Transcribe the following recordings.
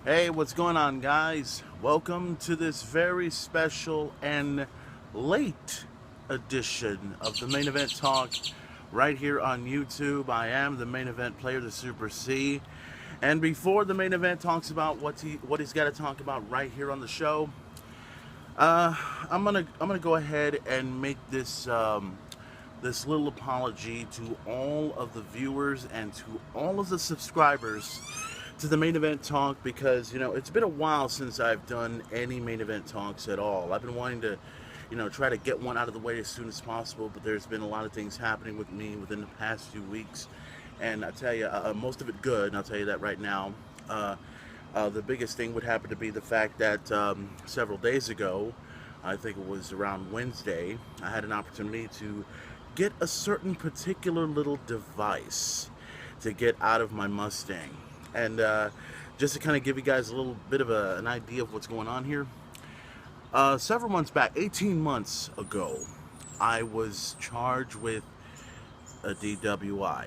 Hey, what's going on, guys? Welcome to this very special and late edition of the Main Event Talk right here on YouTube. I am the main event player, the Super C. And before the main event talks about what he's got to talk about right here on the show, uh, I'm gonna go ahead and make this little apology to all of the viewers and to all of the subscribers to the main event talk, because it's been a while since I've done any main event talks at all. I've been wanting to try to get one out of the way as soon as possible, but there's been a lot of things happening with me within the past few weeks, and I tell you, most of it good, and I'll tell you that right now. The biggest thing would happen to be the fact that several days ago, I think it was around Wednesday, I had an opportunity to get a certain particular little device to get out of my Mustang. And just to kind of give you guys a little bit of an idea of what's going on here, several months back, 18 months ago, I was charged with a DWI.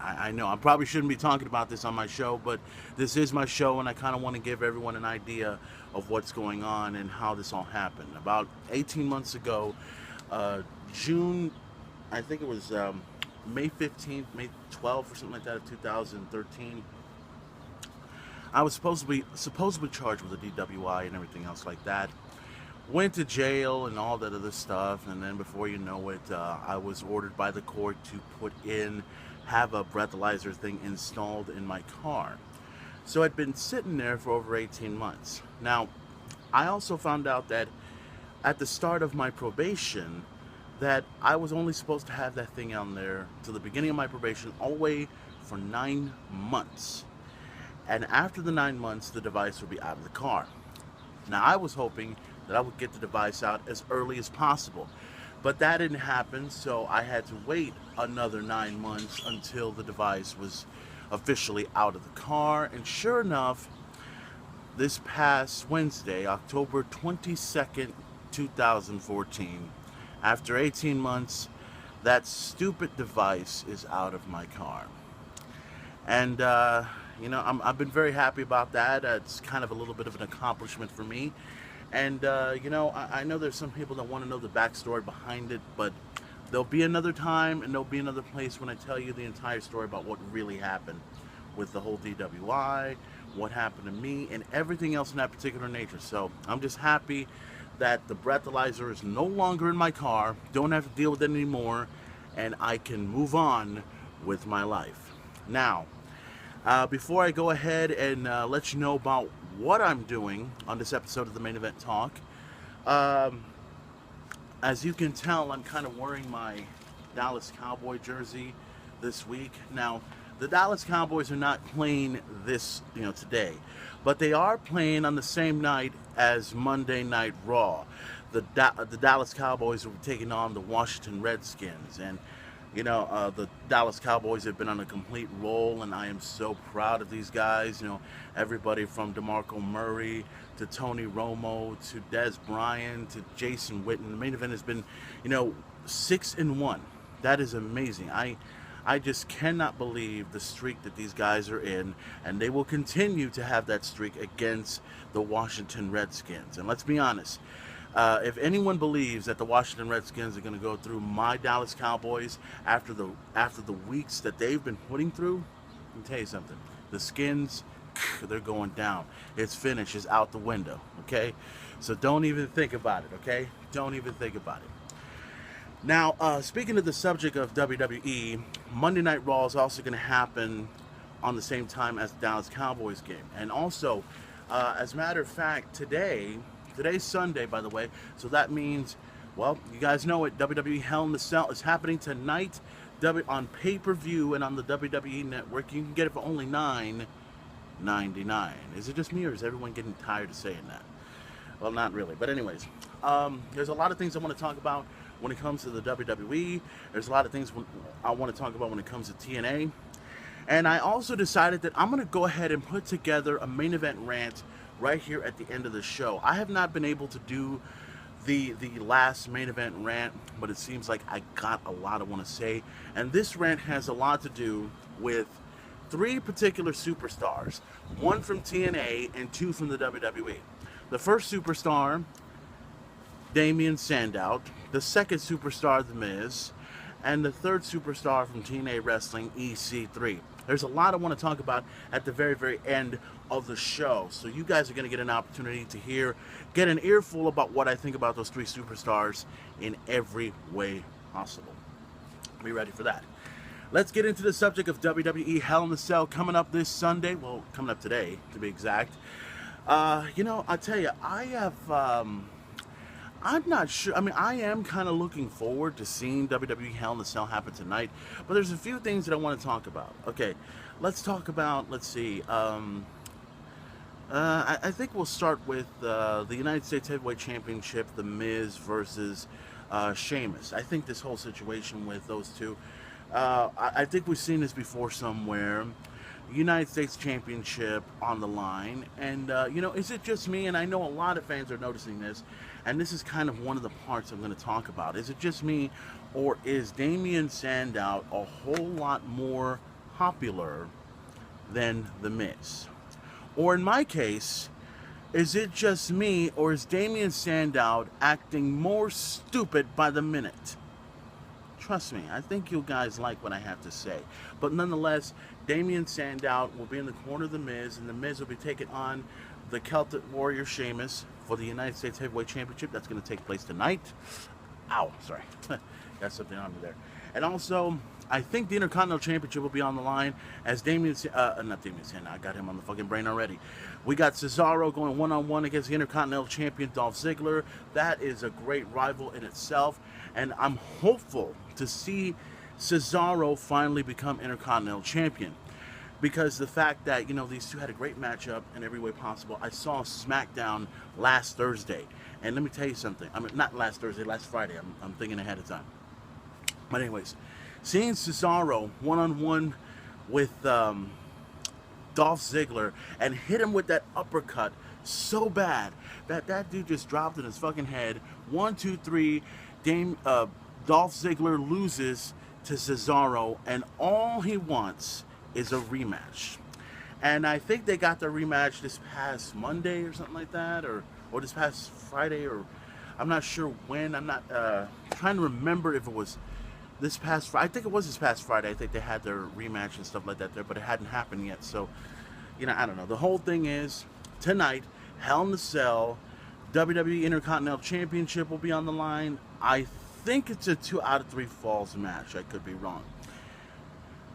I know I probably shouldn't be talking about this on my show, but this is my show, and I kind of want to give everyone an idea of what's going on and how this all happened. About 18 months ago, June, I think it was May 15th, May 12th, or something like that, of 2013. I was supposedly charged with a DWI and everything else like that. Went to jail and all that other stuff, and then before you know it, I was ordered by the court to have a breathalyzer thing installed in my car. So I'd been sitting there for over 18 months. Now, I also found out that at the start of my probation, that I was only supposed to have that thing on there to the beginning of my probation, all the way for 9 months. And after the 9 months, the device would be out of the car. Now, I was hoping that I would get the device out as early as possible, but that didn't happen, so I had to wait another 9 months until the device was officially out of the car. And sure enough, this past Wednesday, October 22nd, 2014, after 18 months, that stupid device is out of my car. And, I've been very happy about that. It's kind of a little bit of an accomplishment for me. And, I know there's some people that want to know the backstory behind it, but there'll be another time and there'll be another place when I tell you the entire story about what really happened with the whole DWI, what happened to me, and everything else in that particular nature. So I'm just happy that the breathalyzer is no longer in my car, don't have to deal with it anymore, and I can move on with my life. Now, before I go ahead and let you know about what I'm doing on this episode of the Main Event Talk, as you can tell, I'm kind of wearing my Dallas Cowboy jersey this week. Now, the Dallas Cowboys are not playing today, but they are playing on the same night as Monday Night Raw. The Dallas Cowboys will be taking on the Washington Redskins, and the Dallas Cowboys have been on a complete roll, and I am so proud of these guys. Everybody from DeMarco Murray to Tony Romo to Des Bryant to Jason Witten. The main event has been, 6-1. That is amazing. I just cannot believe the streak that these guys are in, and they will continue to have that streak against the Washington Redskins. And let's be honest, if anyone believes that the Washington Redskins are going to go through my Dallas Cowboys after the weeks that they've been putting through, let me tell you something. The Skins, they're going down. It's finished. It's out the window. Okay, so don't even think about it. Okay, don't even think about it. Now, speaking of the subject of WWE, Monday Night Raw is also going to happen on the same time as the Dallas Cowboys game. And also, as a matter of fact, today's Sunday, by the way, so that means, well, you guys know it, WWE Hell in the Cell is happening tonight on pay-per-view and on the WWE Network. You can get it for only $9.99. Is it just me, or is everyone getting tired of saying that? Well, not really, but anyways, there's a lot of things I want to talk about when it comes to the WWE. There's a lot of things I want to talk about when it comes to TNA. And I also decided that I'm going to go ahead and put together a main event rant right here at the end of the show. I have not been able to do the last main event rant, but it seems like I got a lot I want to say. And this rant has a lot to do with three particular superstars, one from TNA and two from the WWE. The first superstar, Damian Sandow, the second superstar, The Miz, and the third superstar from TNA Wrestling, EC3. There's a lot I want to talk about at the very, very end of the show. So you guys are going to get an opportunity to get an earful about what I think about those three superstars in every way possible. Be ready for that. Let's get into the subject of WWE Hell in a Cell coming up this Sunday. Well, coming up today, to be exact. You know, I'll tell you, I'm not sure. I mean, I am kind of looking forward to seeing WWE Hell in a Cell happen tonight. But there's a few things that I want to talk about. Okay, let's talk about, let's see. I think we'll start with the United States Heavyweight Championship, The Miz versus Sheamus. I think this whole situation with those two, I think we've seen this before somewhere. United States Championship on the line, and you know, is it just me? And I know a lot of fans are noticing this, and this is kind of one of the parts I'm going to talk about. Is it just me, or is Damian Sandow a whole lot more popular than The Miz? Or in my case, is it just me, or is Damian Sandow acting more stupid by the minute? Trust me, I think you guys like what I have to say. But nonetheless, Damian Sandow will be in the corner of The Miz, and The Miz will be taking on the Celtic Warrior Sheamus for the United States Heavyweight Championship. That's going to take place tonight. Ow, sorry. Got something on me there. And also, I think the Intercontinental Championship will be on the line as not Damian Sandow, I got him on the fucking brain already. We got Cesaro going one-on-one against the Intercontinental Champion, Dolph Ziggler. That is a great rival in itself, and I'm hopeful to see Cesaro finally become Intercontinental Champion, because the fact that, you know, these two had a great matchup in every way possible. I saw SmackDown last Thursday, and let me tell you something. I mean, not last Thursday, last Friday. I'm thinking ahead of time. But anyways, seeing Cesaro one-on-one with Dolph Ziggler and hit him with that uppercut so bad that dude just dropped in his fucking head. 1, 2, 3. Dolph Ziggler loses to Cesaro, and all he wants is a rematch. And I think they got the rematch this past Monday or something like that, or this past Friday, or I'm not sure when. I'm not trying to remember if it was this past Friday. I think it was this past Friday. I think they had their rematch and stuff like that there, but it hadn't happened yet. So, you know, I don't know. The whole thing is, tonight, Hell in a Cell, WWE Intercontinental Championship will be on the line. I think it's a 2 out of 3 falls match. I could be wrong.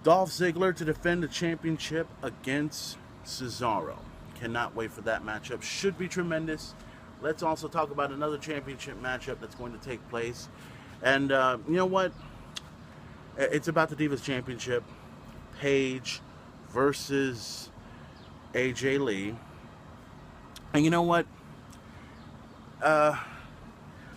Dolph Ziggler to defend the championship against Cesaro. Cannot wait for that matchup. Should be tremendous. Let's also talk about another championship matchup that's going to take place. And you know what? It's about the Divas Championship. Paige versus AJ Lee. And you know what?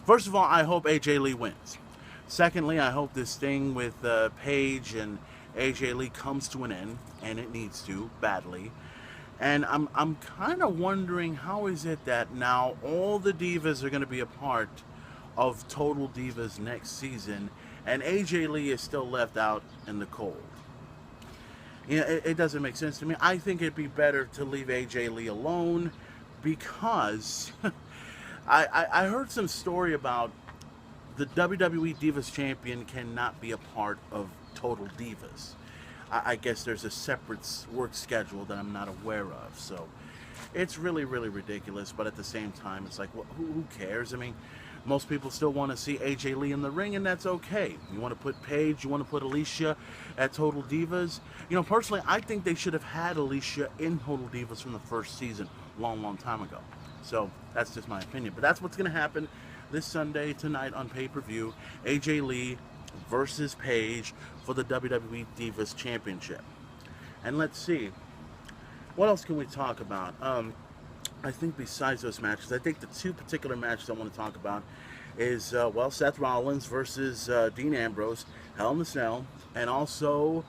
First of all, I hope AJ Lee wins. Secondly, I hope this thing with Paige and AJ Lee comes to an end, and it needs to badly. And I'm kind of wondering, how is it that now all the Divas are going to be a part of Total Divas next season, and AJ Lee is still left out in the cold? You know, it doesn't make sense to me. I think it'd be better to leave AJ Lee alone, because I heard some story about the WWE Divas Champion cannot be a part of Total Divas. I guess there's a separate work schedule that I'm not aware of. So it's really, really ridiculous. But at the same time, it's like, well, who cares? I mean, most people still want to see AJ Lee in the ring, and that's okay. You want to put Paige, you want to put Alicia at Total Divas. You know, personally, I think they should have had Alicia in Total Divas from the first season, long, long time ago. So that's just my opinion. But that's what's going to happen this Sunday, tonight on pay-per-view. AJ Lee versus Paige for the WWE Divas Championship. And let's see, what else can we talk about? I think besides those matches, I think the two particular matches I want to talk about is, well, Seth Rollins versus Dean Ambrose, Hell in a Cell, and also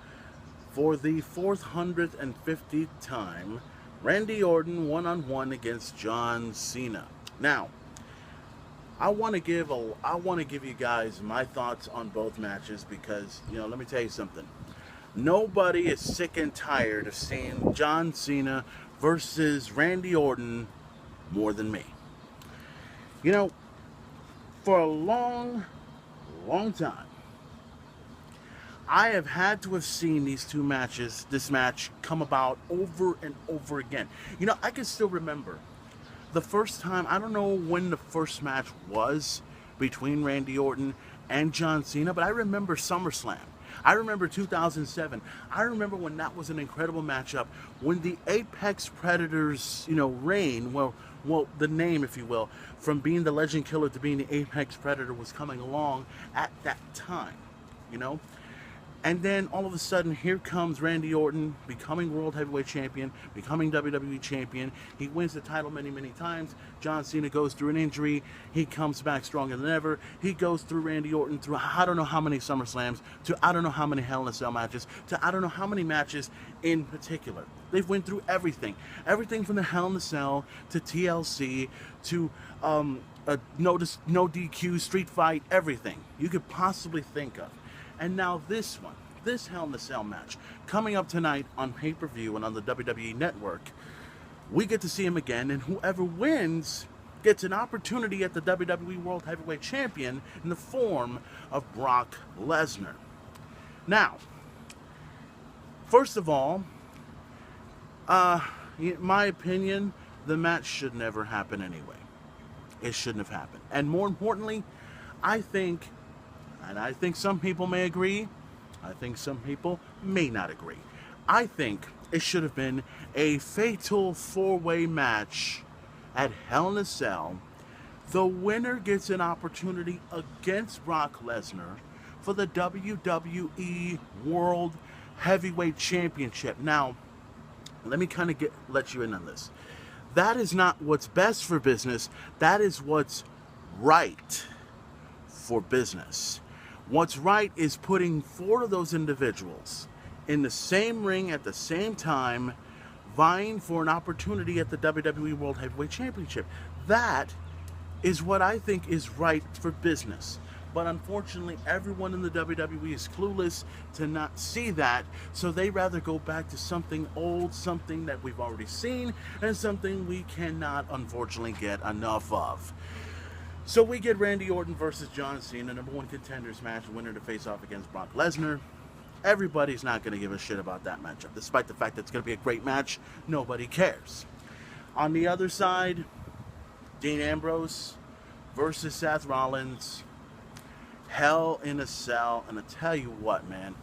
for the 450th time, Randy Orton one-on-one against John Cena. Now, I want to give you guys my thoughts on both matches, because, you know, let me tell you something. Nobody is sick and tired of seeing John Cena versus Randy Orton more than me. You know, for a long time, I have had to have seen these two matches, this match, come about over and over again. You know, I can still remember the first time, I don't know when the first match was between Randy Orton and John Cena, but I remember SummerSlam. I remember 2007. I remember when that was an incredible matchup, when the Apex Predators, reign, well, the name, if you will, from being the Legend Killer to being the Apex Predator was coming along at that time, And then all of a sudden, here comes Randy Orton becoming World Heavyweight Champion, becoming WWE Champion. He wins the title many, many times. John Cena goes through an injury. He comes back stronger than ever. He goes through Randy Orton through I don't know how many SummerSlams, to I don't know how many Hell in a Cell matches, to I don't know how many matches in particular. They've went through everything. Everything from the Hell in a Cell to TLC to no DQ, street fight, everything you could possibly think of. And now this one, this Hell in a Cell match, coming up tonight on pay-per-view and on the WWE Network, we get to see him again, and whoever wins gets an opportunity at the WWE World Heavyweight Champion in the form of Brock Lesnar. Now, first of all, in my opinion, the match should never happen anyway. It shouldn't have happened. And more importantly, I think some people may agree, I think some people may not agree. I think it should have been a fatal four-way match at Hell in a Cell. The winner gets an opportunity against Brock Lesnar for the WWE World Heavyweight Championship. Now, let me kind of let you in on this. That is not what's best for business. That is what's right for business. What's right is putting four of those individuals in the same ring at the same time, vying for an opportunity at the WWE World Heavyweight Championship. That is what I think is right for business. But unfortunately, everyone in the WWE is clueless to not see that, so they rather go back to something old, something that we've already seen, and something we cannot, unfortunately, get enough of. So we get Randy Orton versus John Cena, number one contenders match, winner to face off against Brock Lesnar. Everybody's not going to give a shit about that matchup. Despite the fact that it's going to be a great match, nobody cares. On the other side, Dean Ambrose versus Seth Rollins. Hell in a Cell. And I tell you what, man,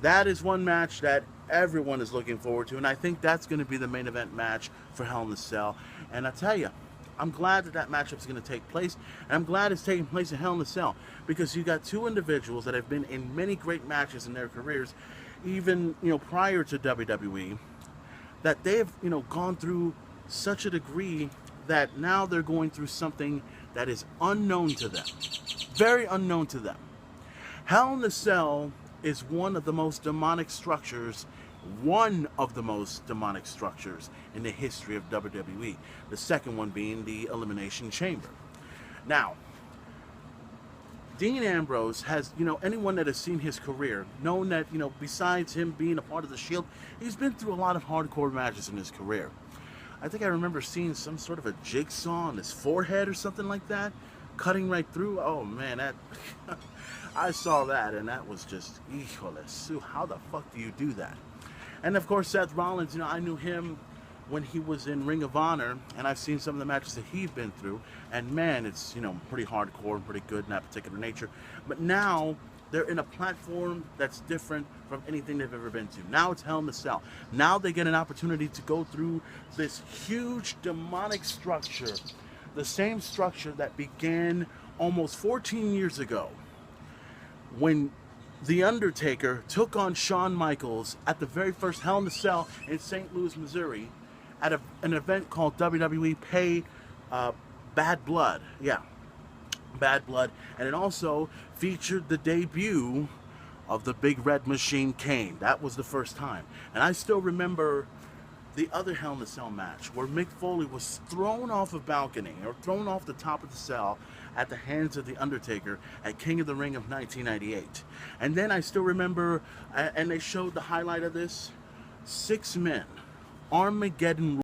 that is one match that everyone is looking forward to. And I think that's going to be the main event match for Hell in a Cell. And I tell you, I'm glad that matchup is going to take place, and I'm glad it's taking place in Hell in a Cell, because you got two individuals that have been in many great matches in their careers, even prior to WWE, that they have gone through such a degree that now they're going through something that is unknown to them, very unknown to them. Hell in a Cell is one of the most demonic structures in the history of WWE. The second one being the Elimination Chamber. Now, Dean Ambrose has, anyone that has seen his career, known that, besides him being a part of the Shield, he's been through a lot of hardcore matches in his career. I think I remember seeing some sort of a jigsaw on his forehead or something like that, cutting right through. Oh man, that I saw that, and that was just, híjole, how the fuck do you do that? And of course, Seth Rollins, I knew him when he was in Ring of Honor, and I've seen some of the matches that he's been through, and man, it's, pretty hardcore and pretty good in that particular nature. But now, they're in a platform that's different from anything they've ever been to. Now it's Hell in a Cell. Now they get an opportunity to go through this huge demonic structure, the same structure that began almost 14 years ago, when The Undertaker took on Shawn Michaels at the very first Hell in a Cell in St. Louis, Missouri, at an event called WWE Bad Blood. Yeah, Bad Blood. And it also featured the debut of the Big Red Machine, Kane. That was the first time. And I still remember the other Hell in a Cell match where Mick Foley was thrown off a balcony or thrown off the top of the cell at the hands of The Undertaker at King of the Ring of 1998. And then I still remember, and they showed the highlight of this, 6 men, Armageddon